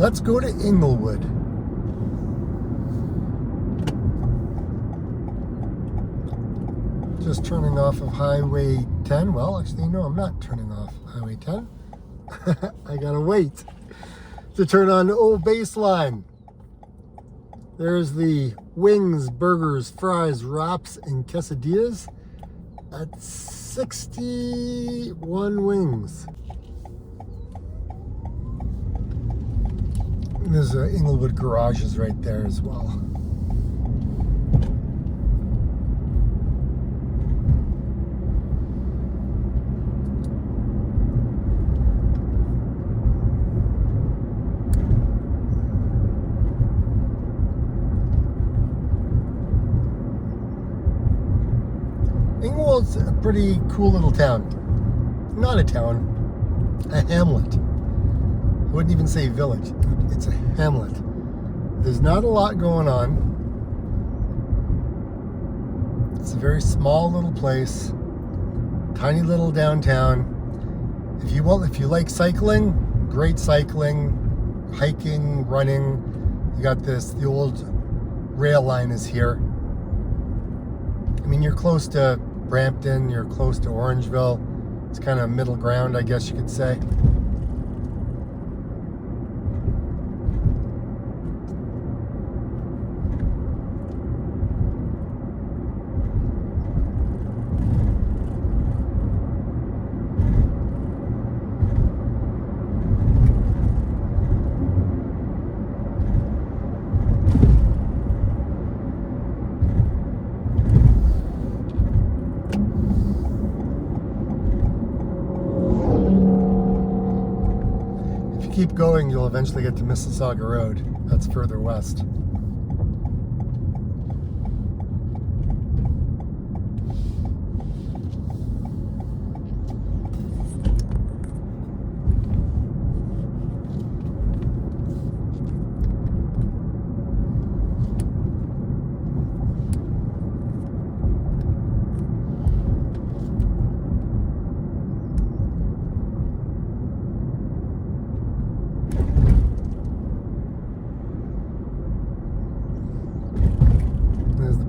Let's go to Inglewood. Just turning off of Highway 10. Well, actually, no, I'm not turning off Highway 10. I gotta wait to turn on the old baseline. There's the wings, burgers, fries, wraps, and quesadillas at 61 wings. And there's Inglewood garages right there as well. Inglewood's a pretty cool little town. Not a town, a hamlet. I wouldn't even say village, it's a hamlet. There's not a lot going on. It's a very small little place, tiny little downtown. If you like cycling, great cycling, hiking, running. You got the old rail line is here. I mean, you're close to Brampton, you're close to Orangeville. It's kind of middle ground, I guess you could say. Keep going, you'll eventually get to Mississauga Road. That's further west.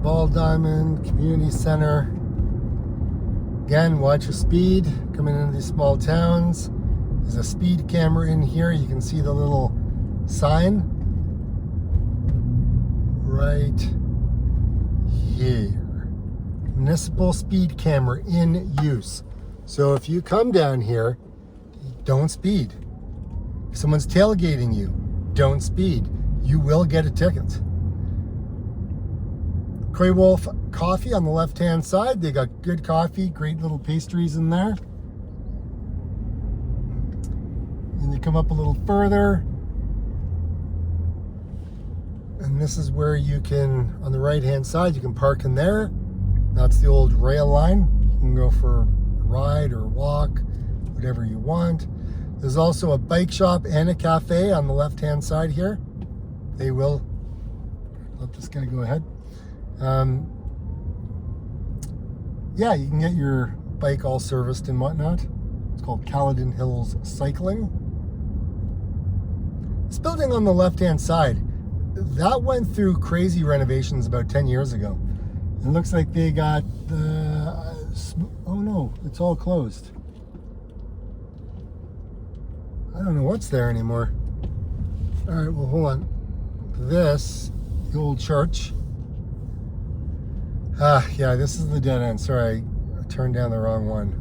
Ball Diamond, Community Center. Again, watch your speed coming into these small towns. There's a speed camera in here. You can see the little sign right here. Municipal speed camera in use. So if you come down here, don't speed. If someone's tailgating you, don't speed. You will get a ticket. Coy Wolf Coffee on the left-hand side. They got good coffee, great little pastries in there. And you come up a little further. And this is where you can, on the right-hand side, you can park in there. That's the old rail line. You can go for a ride or walk, whatever you want. There's also a bike shop and a cafe on the left-hand side here. They will let this guy go ahead. Yeah, you can get your bike all serviced and whatnot. It's called Caledon Hills Cycling. This building on the left-hand side, that went through crazy renovations about 10 years ago. It looks like they got oh no, it's all closed. I don't know what's there anymore. All right, well, hold on. This, the old church. Yeah, this is the dead end. Sorry, I turned down the wrong one.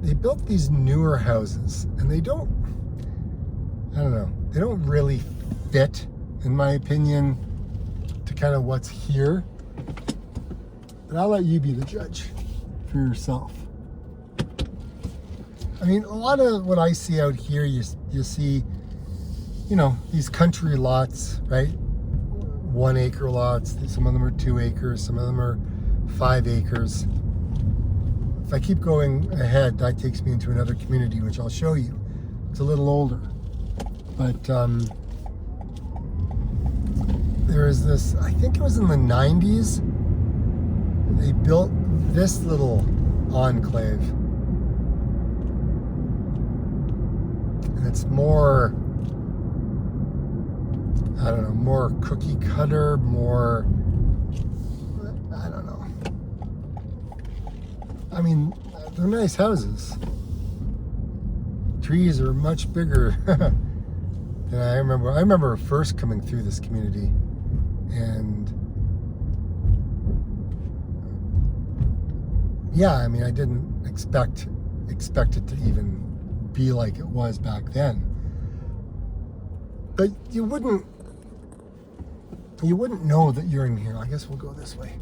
They built these newer houses, and they don't really fit, in my opinion, to kind of what's here. But I'll let you be the judge for yourself. I mean, a lot of what I see out here, you see, you know, these country lots, right? 1 acre lots. Some of them are 2 acres. Some of them are 5 acres. If I keep going ahead, that takes me into another community, which I'll show you. It's a little older. But there is this, I think it was in the 90s, they built this little enclave. And it's more I don't know, more cookie cutter, more, I don't know. I mean, they're nice houses. Trees are much bigger than I remember. I remember first coming through this community, and yeah, I mean, I didn't expect it to even be like it was back then. But you wouldn't know that you're in here. I guess we'll go this way.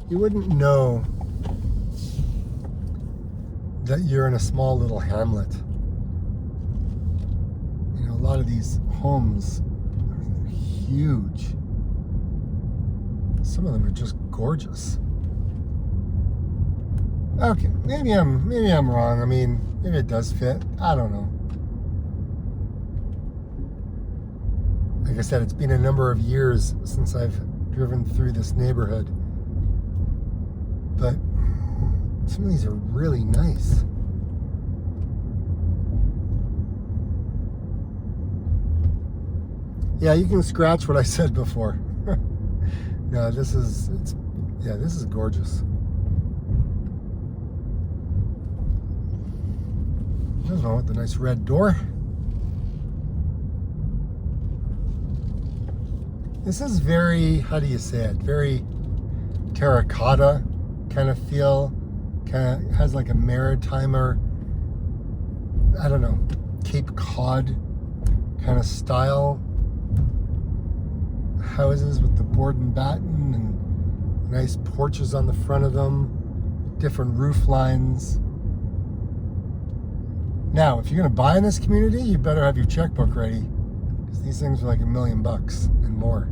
You wouldn't know that you're in a small little hamlet. You know, a lot of these homes, I mean, they're huge. Some of them are just gorgeous. Okay, maybe I'm wrong. I mean, maybe it does fit. I don't know. Like I said, it's been a number of years since I've driven through this neighborhood. But some of these are really nice. Yeah, you can scratch what I said before. No, this is gorgeous. There's one with the nice red door. This is very, how do you say it? Very terracotta kind of feel. Kind of has like a maritimer, I don't know, Cape Cod kind of style houses with the board and batten and nice porches on the front of them, different roof lines. Now, if you're going to buy in this community, you better have your checkbook ready, because these things are like $1 million and more.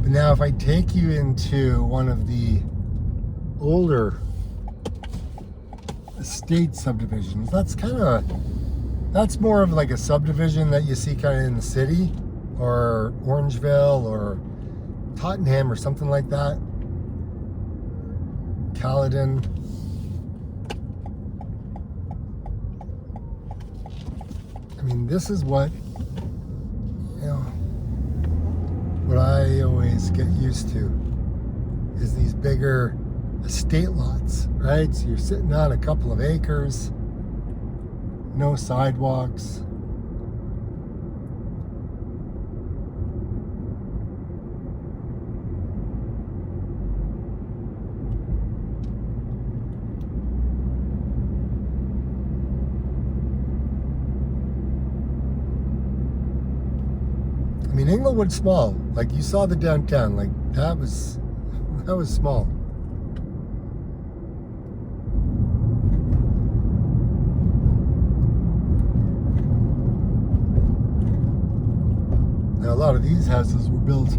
But now, if I take you into one of the older estate subdivisions, that's more of like a subdivision that you see kind of in the city, or Orangeville, or Tottenham, or something like that. Caledon. I mean, this is what, you know, what I always get used to is these bigger estate lots, right? So you're sitting on a couple of acres, no sidewalks. I mean, Inglewood's small. Like, you saw the downtown. Like, that was small. Now, a lot of these houses were built